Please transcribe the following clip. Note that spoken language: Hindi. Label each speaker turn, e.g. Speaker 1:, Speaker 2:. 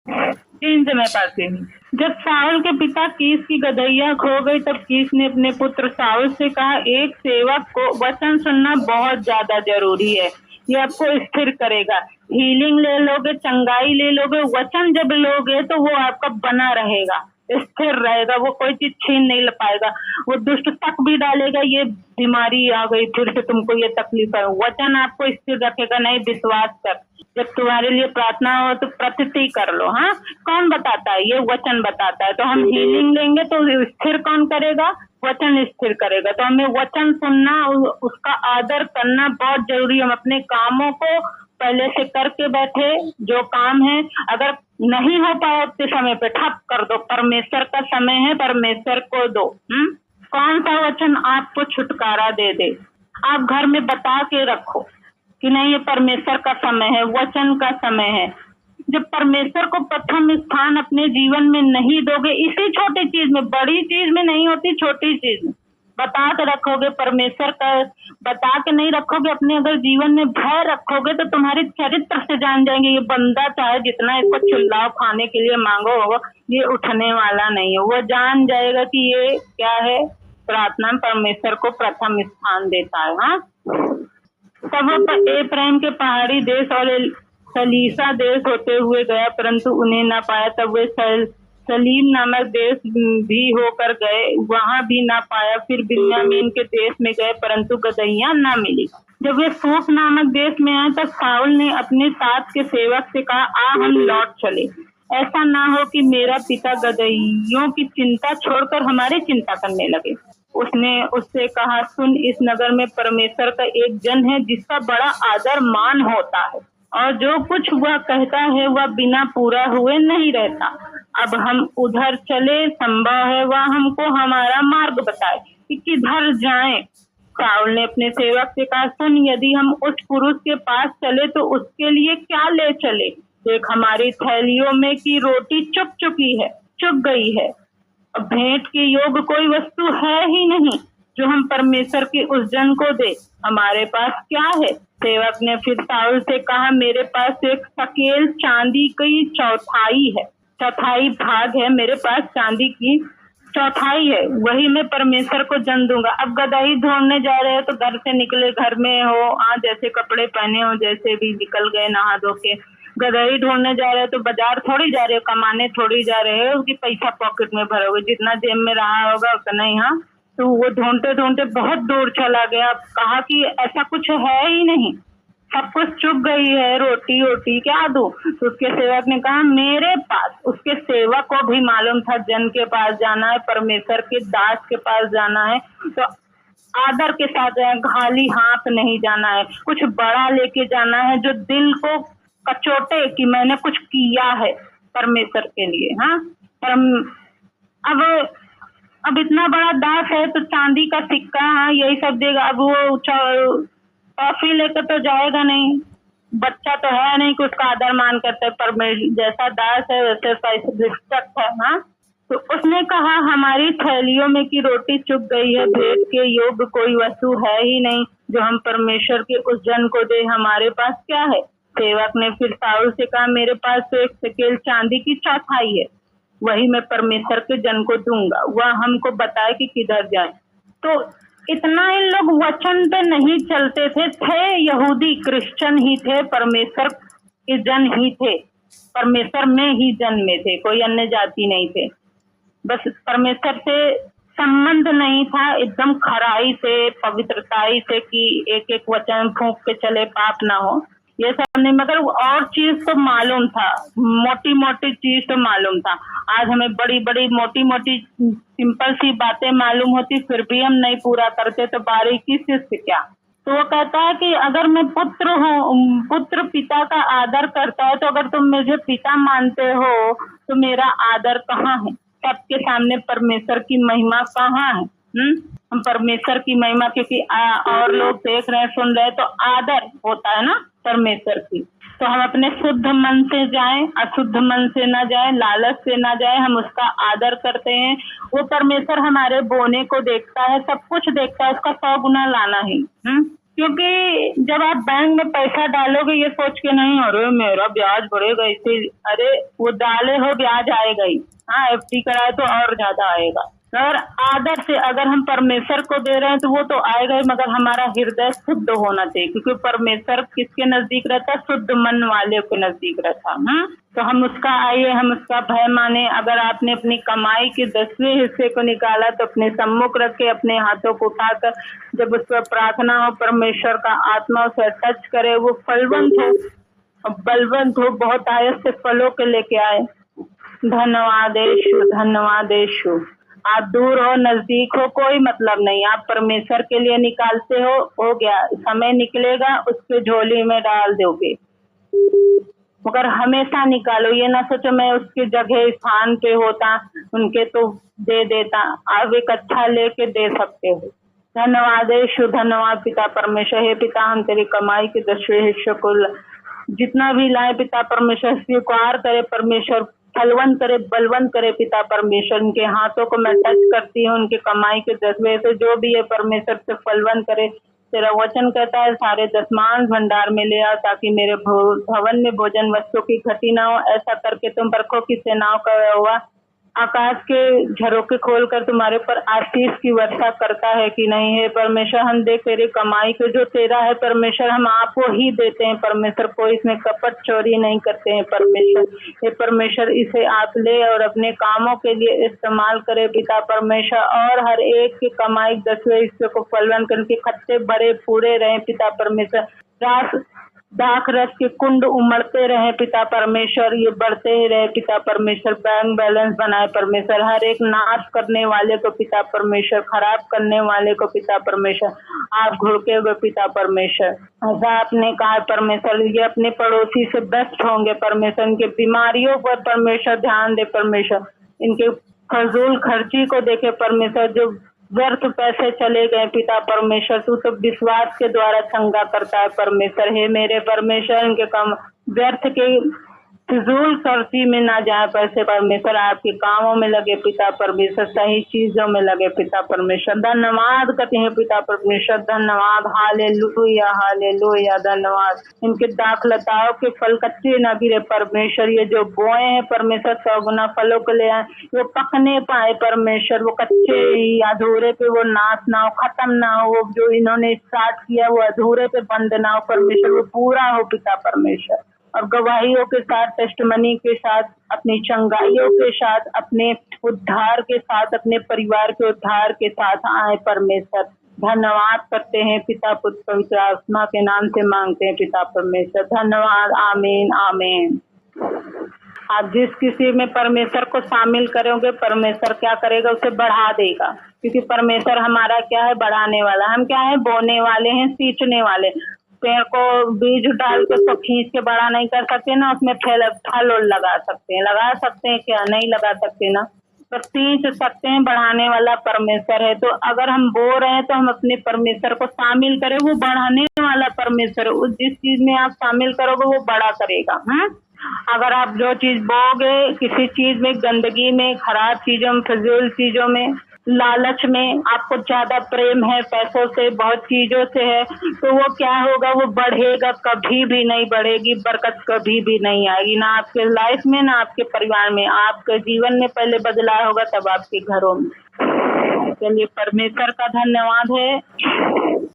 Speaker 1: 3 समय पाते ही। जब साउल के पिता कीश की गदहिया खो गई तब कीश ने अपने पुत्र साउल से कहा, एक सेवक को वचन सुनना बहुत ज्यादा जरूरी है, ये आपको स्थिर करेगा। हीलिंग ले लोगे, चंगाई ले लोगे, वचन जब लोगे तो वो आपका बना रहेगा, स्थिर रहेगा, वो कोई चीज छीन नहीं पाएगा। वो दुष्ट तक भी डालेगा ये बीमारी आ गई फिर से तुमको ये तकलीफ है, वचन आपको स्थिर रखेगा। नहीं, विश्वास कर, जब तुम्हारे लिए प्रार्थना हो तो प्रतिति कर लो। हाँ, कौन बताता है? ये वचन बताता है। तो हम हीलिंग लेंगे तो स्थिर कौन करेगा? वचन स्थिर करेगा। तो हमें वचन सुनना, उसका आदर करना बहुत जरूरी है। हम अपने कामों को पहले से करके बैठे, जो काम है अगर नहीं हो पाए उतने समय पे ठप कर दो, परमेश्वर का समय है, परमेश्वर को दो। कौन सा वचन आपको छुटकारा दे दे, आप घर में बता के रखो कि नहीं, ये परमेश्वर का समय है, वचन का समय है। जब परमेश्वर को प्रथम स्थान अपने जीवन में नहीं दोगे, इसी छोटी चीज में, बड़ी चीज में नहीं होती, छोटी चीज में बता के रखोगे, परमेश्वर का बता के नहीं रखोगे, अपने अगर जीवन में भय रखोगे तो तुम्हारे चरित्र से जान जाएंगे ये बंदा चाहे जितना इसको चिल्लाओ, खाने के लिए मांगो होगा, ये उठने वाला नहीं है। वो जान जाएगा कि ये क्या है, प्रार्थना परमेश्वर को प्रथम स्थान देता है। हाँ, तब वो एफ्राइम के पहाड़ी देश और सलीसा देश होते हुए गया, परंतु उन्हें न पाया। तब वे सलीम नामक देश भी होकर गए, वहां भी ना पाया। फिर बिन्यामीन के देश में गए, परंतु गदहिया न मिली। जब वे सूफ नामक देश में आए तब साउल ने अपने साथ के सेवक से कहा, आ हम लौट चले, ऐसा ना हो कि मेरा पिता गदहियों की चिंता छोड़कर हमारी चिंता करने लगे। उसने उससे कहा, सुन, इस नगर में परमेश्वर का एक जन है जिसका बड़ा आदर मान होता है, और जो कुछ वह कहता है वह बिना पूरा हुए नहीं रहता। अब हम उधर चले, संभव है वह हमको हमारा मार्ग बताए कि किधर जाएं। साउल ने अपने सेवक से कहा, सुन, यदि हम उस पुरुष के पास चले तो उसके लिए क्या ले चले? देख, हमारी थैलियों में की रोटी चुक गई है। भेंट के योग कोई वस्तु है ही नहीं जो हम परमेश्वर के उस जन को दे। हमारे पास क्या है? सेवक ने फिर साउल से कहा, मेरे पास एक शकेल चांदी की चौथाई भाग है, मेरे पास चांदी की चौथाई है, वही मैं परमेश्वर को जन दूंगा। अब गदही ढूंढने जा रहे हो तो घर से निकले, घर में हो, जैसे कपड़े पहने हो, जैसे भी निकल गए नहा धो के, गदही ढूंढने जा रहे हो तो बाजार थोड़ी जा रहे हो, कमाने थोड़ी जा रहे हो कि पैसा पॉकेट में भरोगे, जितना जेब में रहा होगा उतना ही। हाँ, तो वो ढूंढते ढूंढते बहुत दूर चला गया। कहा कि ऐसा कुछ है ही नहीं, सब कुछ चुक गई है, रोटी क्या दूं? तो उसके सेवक ने कहा, मेरे पास। उसके सेवक को भी मालूम था जन के पास जाना है, परमेश्वर के दास के पास जाना है, तो आदर के साथ खाली हाथ नहीं जाना है, कुछ बड़ा लेके जाना है जो दिल को कचोटे कि मैंने कुछ किया है परमेश्वर के लिए। हाँ, अब इतना बड़ा दास है तो चांदी का सिक्का, हाँ, यही सब देगा। अब वो टॉफी लेकर तो जाएगा नहीं, बच्चा तो है नहीं कि उसका आदर मान करते, परमेश्वर जैसा दास है वैसे रिस्पेक्ट है। हाँ, तो उसने कहा, हमारी थैलियों में की रोटी चुक गई है, भेंट के योग कोई वस्तु है ही नहीं जो हम परमेश्वर के उस जन को दे। हमारे पास क्या है? सेवक ने फिर साउल से कहा, मेरे पास तो एक शकेल चांदी की चौथाई है, वही मैं परमेश्वर के जन को दूंगा, वह हमको बताए कि किधर जाए। तो इतना इन लोग वचन पे नहीं चलते थे यहूदी क्रिश्चियन ही थे, परमेश्वर के जन ही थे, परमेश्वर में ही जन्मे थे, कोई अन्य जाति नहीं थे। बस परमेश्वर से संबंध नहीं था, एकदम खराई से, पवित्रताई से कि एक एक वचन फूंक के चले, पाप ना हो, ये सब नहीं। मगर और चीज तो मालूम था, मोटी मोटी चीज तो मालूम था। आज हमें बड़ी बड़ी मोटी मोटी सिंपल सी बातें मालूम होती, फिर भी हम नहीं पूरा करते, तो बारीकी से क्या। तो वो कहता है कि अगर मैं पुत्र हूँ, पुत्र पिता का आदर करता है, तो अगर तुम मुझे पिता मानते हो तो मेरा आदर कहाँ है? सबके सामने परमेश्वर की महिमा कहाँ है? हम परमेश्वर की महिमा, क्योंकि और लोग देख रहे हैं, सुन रहे हैं, तो आदर होता है ना परमेश्वर की। तो हम अपने शुद्ध मन से जाएं, अशुद्ध मन से ना जाएं, लालच से ना जाएं, हम उसका आदर करते हैं। वो परमेश्वर हमारे बोने को देखता है, सब कुछ देखता है, उसका 100 गुना लाना ही। क्योंकि जब आप बैंक में पैसा डालोगे ये सोच के नहीं, अरे मेरा ब्याज बढ़ेगा इसे, अरे वो डाले हो ब्याज आएगा ही। हाँ, एफडी कराए तो और ज्यादा आएगा। और आदर से अगर हम परमेश्वर को दे रहे हैं तो वो तो आएगा ही, मगर हमारा हृदय शुद्ध होना चाहिए, क्योंकि परमेश्वर किसके नजदीक रहता है? शुद्ध मन वाले के नजदीक रहता है। तो हम उसका आइए, हम उसका भय माने। अगर आपने अपनी कमाई के 10वें हिस्से को निकाला तो अपने सम्मुख रख के अपने हाथों को उठाकर जब उस पर प्रार्थना हो, परमेश्वर का आत्मा उसे टच करे, वो फलवंत हो, बलवंत हो, बहुत आयस से फलों के लेके आए। धन्यवाद यीशु, धन्यवाद यीशु। आप दूर हो नजदीक हो कोई मतलब नहीं, आप परमेश्वर के लिए निकालते हो गया, समय निकलेगा उसके झोली में डाल दोगे, मगर हमेशा निकालो। ये ना सोचो मैं उसकी जगह स्थान पे होता उनके तो दे देता, आप एक अच्छा लेके दे सकते हो। धन्यवाद यीशु, धन्यवाद पिता परमेश्वर। हे पिता, हम तेरी कमाई के 10वें हिस्से को जितना भी लाए पिता परमेश्वर, स्वीकार करे परमेश्वर, फलवंत करे, बलवंत करे पिता परमेश्वर। उनके हाथों को मैं टच करती हूँ, उनके कमाई के 10वें से जो भी है परमेश्वर से फलवंत करे। तेरा वचन कहता है सारे दशमांश भंडार में ले आओ ताकि मेरे भवन में भोजन वस्तु की घटी ना हो। ऐसा करके तुम बरखों की सेनाओं का हुआ आकाश के झरोखे खोलकर तुम्हारे पर आशीष की वर्षा करता है कि नहीं। है परमेश्वर, हम देख तेरी कमाई को जो तेरा है परमेश्वर, हम आपको ही देते हैं परमेश्वर, कोई इसमें कपट चोरी नहीं करते हैं परमेश्वर। हे परमेश्वर, इसे आप ले और अपने कामों के लिए इस्तेमाल करे पिता परमेश्वर, और हर एक की कमाई 10वें हिस्से को फलवंत करके खत्ते भरे पूरे रहे पिता परमेश्वर। दाख रस के कुंड उमड़ते रहे पिता परमेश्वर, ये बढ़ते ही रहे पिता परमेश्वर। बैंक बैलेंस बनाए परमेश्वर, हर एक नाश करने वाले को पिता परमेश्वर, खराब करने वाले को पिता परमेश्वर आप घुड़के हुए पिता परमेश्वर। ऐसा आपने कहा परमेश्वर, ये अपने पड़ोसी से बेस्ट होंगे परमेश्वर, इनके बीमारियों पर परमेश्वर ध्यान दे परमेश्वर, इनके फजूल खर्ची को देखे परमेश्वर, जो व्यर्थ पैसे चले गए पिता परमेश्वर, तू तो विश्वास के द्वारा चंगा करता है परमेश्वर। हे मेरे परमेश्वर, इनके काम व्यर्थ के फिजूल खर्ची में ना जाए पैसे परमेश्वर, आपके कामों में लगे पिता परमेश्वर, सही चीजों में लगे पिता परमेश्वर। धन्यवाद करते हैं पिता परमेश्वर, धन्यवाद, हालेलुया हालेलुया, धन्यवाद। इनके दाखलताओं के फल कच्चे ना गिरे परमेश्वर, ये जो बोए हैं परमेश्वर 100 गुना फलों को ले आए, वो पकने पाए परमेश्वर, वो कच्चे ही अधूरे पे वो नाश ना हो, खत्म ना हो, वो जो इन्होंने स्टार्ट किया वो अधूरे पे बंद ना हो परमेश्वर, वो पूरा हो पिता परमेश्वर। और गवाहियों के साथ, टेस्टमनी के साथ, अपनी चंगाइयों के साथ, अपने उद्धार के साथ, अपने परिवार के उद्धार के साथ आए परमेश्वर। धन्यवाद करते हैं पिता पुत्र पवित्र आत्मा के नाम से मांगते हैं पिता परमेश्वर, धन्यवाद, आमीन आमीन। आप जिस किसी में परमेश्वर को शामिल करोगे परमेश्वर क्या करेगा? उसे बढ़ा देगा, क्योंकि परमेश्वर हमारा क्या है? बढ़ाने वाला। हम क्या है? बोने वाले हैं, सींचने वाले। पेड़ को बीज डाल के तो खींच के बड़ा नहीं कर सकते ना, उसमें फल लगा सकते हैं क्या? नहीं लगा सकते ना, तो सींच सकते हैं। बढ़ाने वाला परमेश्वर है। तो अगर हम बो रहे हैं तो हम अपने परमेश्वर को शामिल करें, वो बढ़ाने वाला परमेश्वर है। जिस चीज में आप शामिल करोगे वो बड़ा करेगा। अगर आप जो चीज बोगे किसी चीज में, गंदगी में, खराब चीजों में, फजूल चीजों में, लालच में, आपको ज्यादा प्रेम है पैसों से, बहुत चीजों से है, तो वो क्या होगा? वो बढ़ेगा, कभी भी नहीं बढ़ेगी, बरकत कभी भी नहीं आएगी, ना आपके लाइफ में ना आपके परिवार में। आपके जीवन में पहले बदलाव होगा तब आपके घरों में। चलिए, परमेश्वर का धन्यवाद है।